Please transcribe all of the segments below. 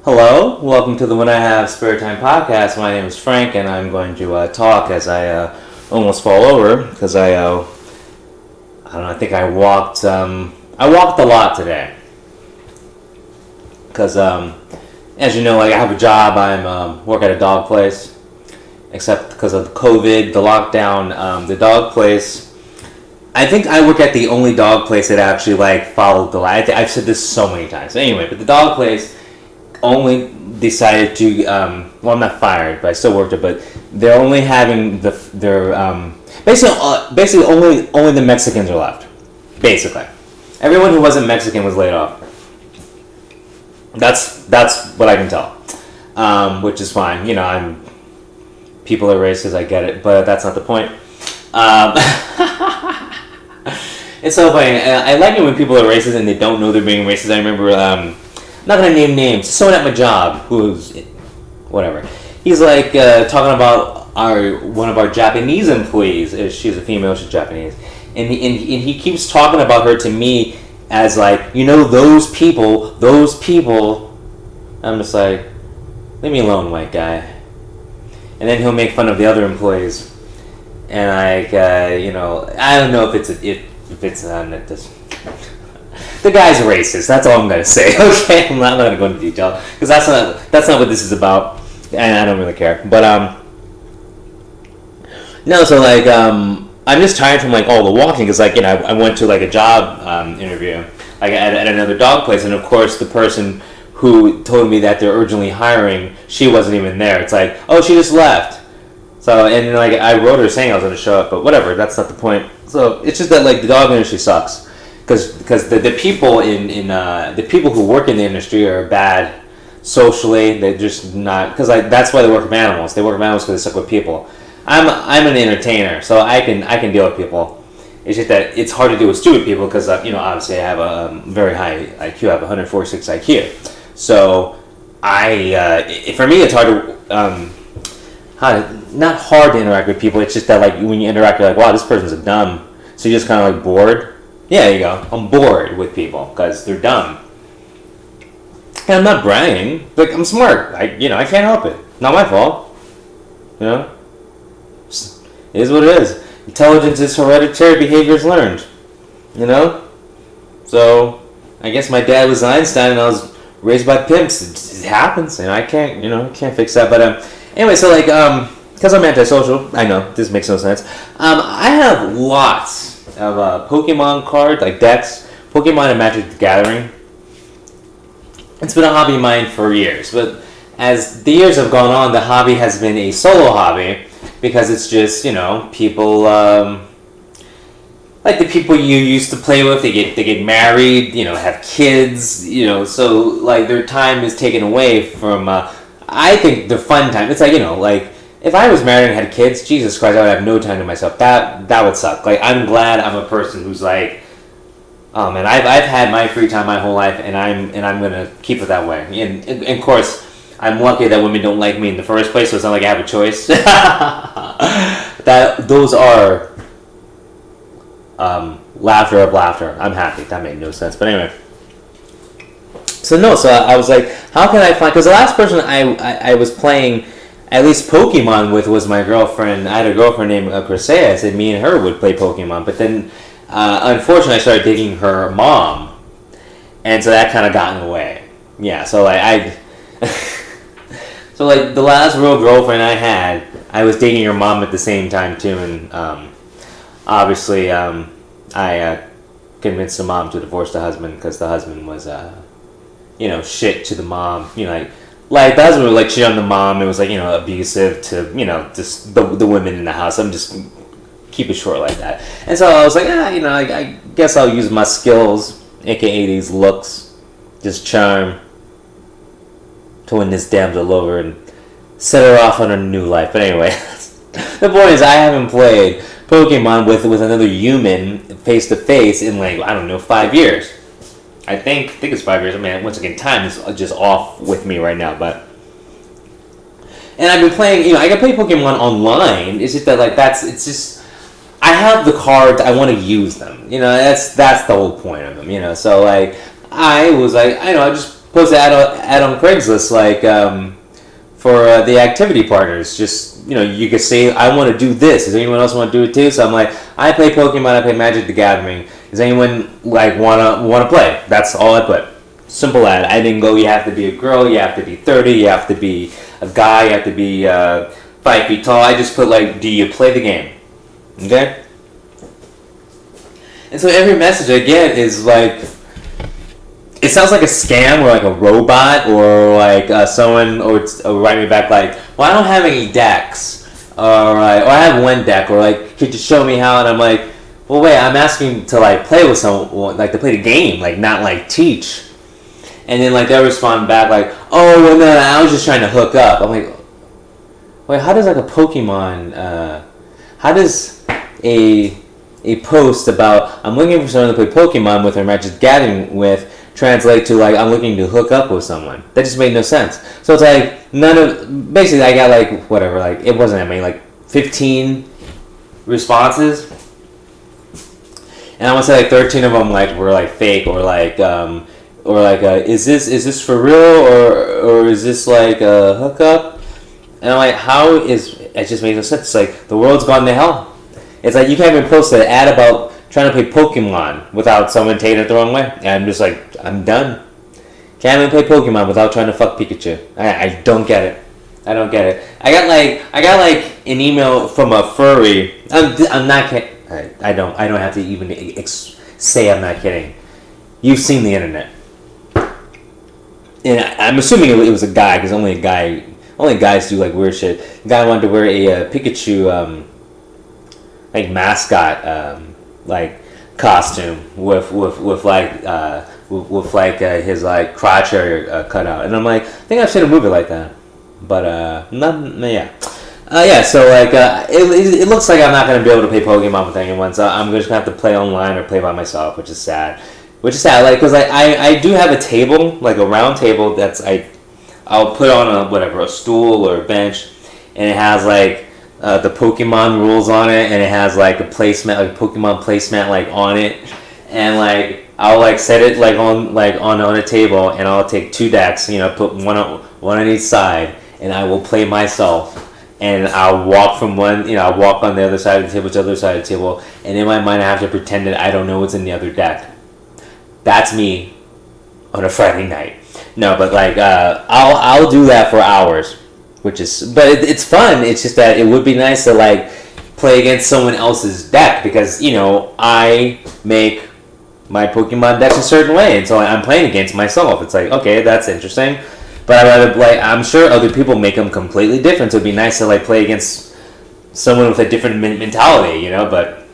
Hello, welcome to the When I Have Spare Time podcast. My name is Frank, and I'm going to talk as I almost fall over because I don't know. I think I walked a lot today because as you know, like I have a job. I'm work at a dog place. Except because of COVID, the lockdown, the dog place. I think I work at the only dog place that actually followed the law. I've said this so many times. Anyway, but the dog place only decided to well, I'm not fired, but I still worked it. But they're only having basically only the Mexicans are left. Basically, everyone who wasn't Mexican was laid off. That's what I can tell, which is fine. You know, people are racist. I get it, but that's not the point. It's so funny. I like it when people are racist and they don't know they're being racist. I remember. Not gonna name names. Someone at my job who's whatever. He's talking about one of our Japanese employees. She's a female. She's Japanese, and he keeps talking about her to me as those people. I'm just like, leave me alone, white guy. And then he'll make fun of the other employees, and I don't know if it's the guy's racist. That's all I'm gonna say. Okay, I'm not gonna go into detail because that's not what this is about, and I don't really care. But no. So I'm just tired from all the walking because I went to a job interview at another dog place, and of course the person who told me that they're urgently hiring, she wasn't even there. It's oh, she just left. So and I wrote her saying I was gonna show up, but whatever. That's not the point. So it's just that the dog industry sucks. Because the people the people who work in the industry are bad socially. They're just not because that's why they work with animals. They work with animals because they suck with people. I'm an entertainer, so I can deal with people. It's just that it's hard to deal with stupid people because obviously I have a very high IQ. I have 146 IQ. So for me it's hard to not hard to interact with people. It's just that when you interact, you're wow, this person's a dumb. So you're just kind of bored. Yeah, there you go. I'm bored with people because they're dumb. And I'm not bragging. I'm smart. I can't help it. Not my fault. It is what it is. Intelligence is hereditary. Behavior is learned. So I guess my dad was Einstein and I was raised by pimps. It happens, and I can't fix that. But anyway, so because I'm antisocial, I know this makes no sense. I have lots of Pokemon cards, decks, Pokemon and Magic the Gathering. It's been a hobby of mine for years, but as the years have gone on, the hobby has been a solo hobby because it's just people the people you used to play with. They get married, have kids, so their time is taken away from. I think the fun time. It's if I was married and had kids, Jesus Christ, I would have no time to myself. That would suck. I'm glad I'm a person who's oh man, I've had my free time my whole life, and I'm gonna keep it that way. And of course, I'm lucky that women don't like me in the first place, so it's not like I have a choice. Those are laughter of laughter. I'm happy. That made no sense, but anyway. So I was how can I find? Because the last person I was playing at least Pokemon with was my girlfriend. I had a girlfriend named Crisea. I said me and her would play Pokemon, but then unfortunately I started dating her mom, and so that kind of got in the way. Yeah, so so the last real girlfriend I had, I was dating her mom at the same time too, and obviously I convinced the mom to divorce the husband because the husband was shit to the mom. The husband would shit on the mom. It was abusive to just the women in the house. I'm just keep it short like that. And so I was I guess I'll use my skills, aka these looks, just charm, to win this damsel over and set her off on a new life. But anyway, the point is I haven't played Pokemon with another human face to face in 5 years. I think it's 5 years. I mean, once again, time is just off with me right now, but. And I've been playing, I can play Pokemon online. It's just that, it's just, I have the cards, I want to use them. That's the whole point of them, So, I was I just post an ad on Craigslist like for the activity partners. Just you could say I want to do this. Does anyone else want to do it too? So I'm like, I play Pokemon. I play Magic the Gathering. Does anyone like wanna play? That's all I put. Simple ad. I didn't go. You have to be a girl. You have to be 30. You have to be a guy. You have to be 5 feet tall. I just put like, do you play the game? Okay. And so every message I get is like, it sounds like a scam or like a robot or like someone or write me back like, well, I don't have any decks, or I have one deck, or like, could you show me how? And I'm like, well, wait, I'm asking to like play with someone, like to play the game, like not like teach. And then like they'll respond back like, oh, well, no, I was just trying to hook up. I'm like, wait, how does like a Pokemon, how does a post about I'm looking for someone to play Pokemon with or Magic the Gathering with translate to like I'm looking to hook up with someone? That just made no sense. So it's like basically I got like whatever, like it wasn't that many, like 15 responses, and I want to say like 13 of them like were like fake or like is this for real or is this like a hookup? And I'm like, how is it? Just makes no sense. It's like the world's gone to hell. It's like you can't even post an ad about trying to play Pokemon without someone taking it the wrong way. And I'm just like, I'm done. Can't even play Pokemon without trying to fuck Pikachu. I don't get it. I don't get it. I got like an email from a furry. I'm not kidding. I don't have to even say I'm not kidding. You've seen the internet. And I'm assuming it was a guy, because only guys do like weird shit. The guy wanted to wear a Pikachu like mascot like costume with his like crotch area cut out, and I'm like, I think I've seen a movie like that, but yeah. So like it looks like I'm not gonna be able to play Pokemon with anyone, so I'm just gonna have to play online or play by myself, which is sad. Like, because I do have a table, like a round table I'll put on a stool or a bench, and it has like the Pokemon rules on it, and it has like a placemat, like Pokemon placemat, like on it, and like I'll like set it like on a table, and I'll take 2 decks, put one on each side, and I will play myself, and I'll walk from one, I'll walk on the other side of the table to the other side of the table, and in my mind I have to pretend that I don't know what's in the other deck. That's me on a Friday night. No, but like I'll do that for hours. It's fun. It's just that it would be nice to like play against someone else's deck, because I make my Pokemon decks a certain way, and so I'm playing against myself. It's like, okay, that's interesting, but I'd rather play. I'm sure other people make them completely different, so it'd be nice to like play against someone with a different mentality, But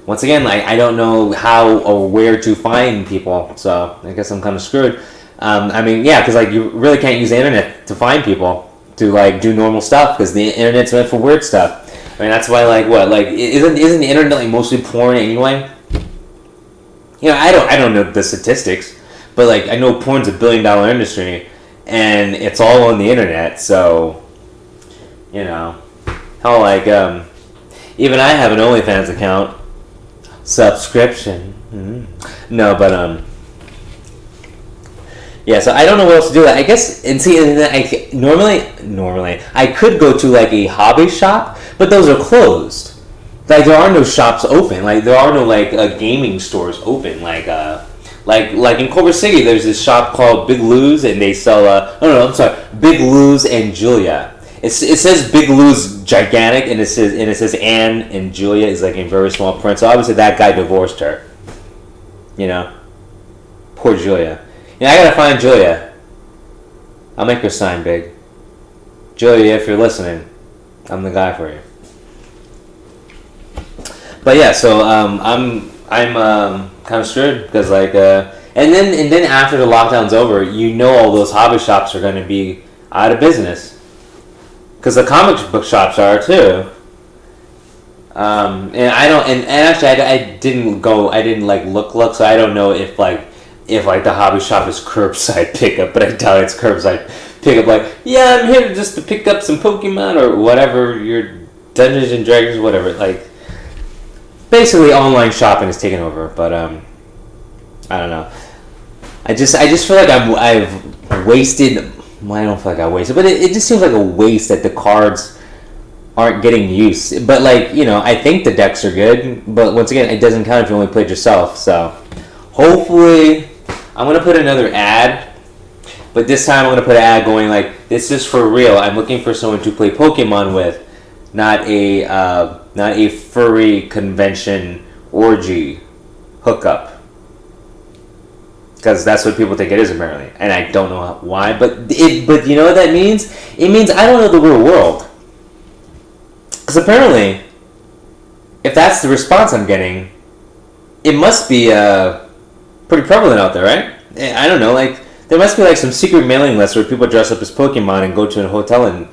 once again, like I don't know how or where to find people, so I guess I'm kind of screwed. Because like you really can't use the internet to find people to like do normal stuff, because the internet's meant for weird stuff. That's why isn't the internet like mostly porn anyway? I don't know the statistics, but like I know porn's $1 billion industry, and it's all on the internet. So hell, like even I have an OnlyFans account subscription. No, but yeah, so I don't know what else to do. I guess, and see, normally I could go to like a hobby shop, but those are closed. Like there are no shops open. Like there are no like gaming stores open. Like in Culver City, there's this shop called Big Lou's, and they sell Big Lou's and Julia. It says Big Lou's gigantic, and it says Anne and Julia is like in very small print. So obviously that guy divorced her. Poor Julia. I gotta find Julia. I'll make her sign big. Julia, if you're listening, I'm the guy for you. But yeah, so I'm kind of screwed, because like and then after the lockdown's over, all those hobby shops are going to be out of business, because the comic book shops are too. And I don't, and actually I didn't look, so I don't know if the hobby shop is curbside pickup, but I doubt it's curbside pickup. Like, yeah, I'm here just to pick up some Pokemon or whatever, your Dungeons and Dragons, whatever. Like, basically online shopping is taking over, but I don't know. I just feel like wasted. Well, I don't feel like I wasted, but it just seems like a waste that the cards aren't getting used. But like, I think the decks are good, but once again, it doesn't count if you only played yourself. So hopefully, I'm gonna put another ad, but this time I'm gonna put an ad going like, "This is for real. I'm looking for someone to play Pokemon with, not a furry convention orgy hookup." Because that's what people think it is apparently, and I don't know why. But you know what that means? It means I don't know the real world. Because apparently, if that's the response I'm getting, it must be pretty prevalent out there, right? I don't know, like there must be like some secret mailing list where people dress up as Pokemon and go to a hotel and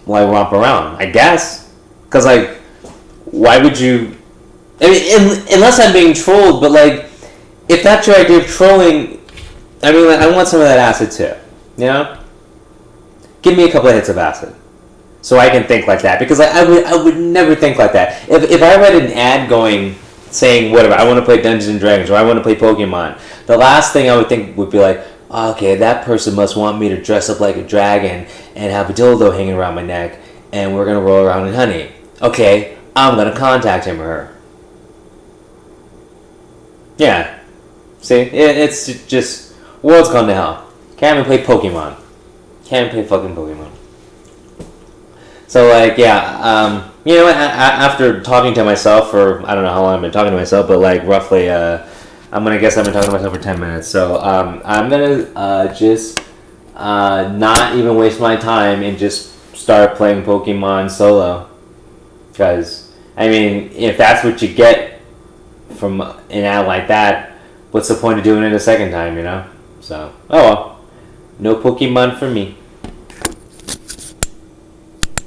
like romp around. I guess, because like, why would you? I mean, unless I'm being trolled, but like, if that's your idea of trolling, I mean, like, I want some of that acid too. You know, give me a couple of hits of acid, so I can think like that. Because like, I would never think like that. If I read an ad saying whatever, I want to play Dungeons and Dragons or I want to play Pokemon, the last thing I would think would be like, okay, that person must want me to dress up like a dragon and have a dildo hanging around my neck, and we're gonna roll around in honey. Okay, I'm gonna contact him or her. Yeah. See, it's just world's gone to hell. Can't even play Pokemon. Can't even play fucking Pokemon. So like, yeah, after talking to myself for I don't know how long I've been talking to myself, but like roughly, I'm gonna guess I've been talking to myself for 10 minutes. So I'm gonna just not even waste my time and just start playing Pokemon solo. Because I mean, if that's what you get from an ad like that, what's the point of doing it a second time, So, oh well. No Pokemon for me.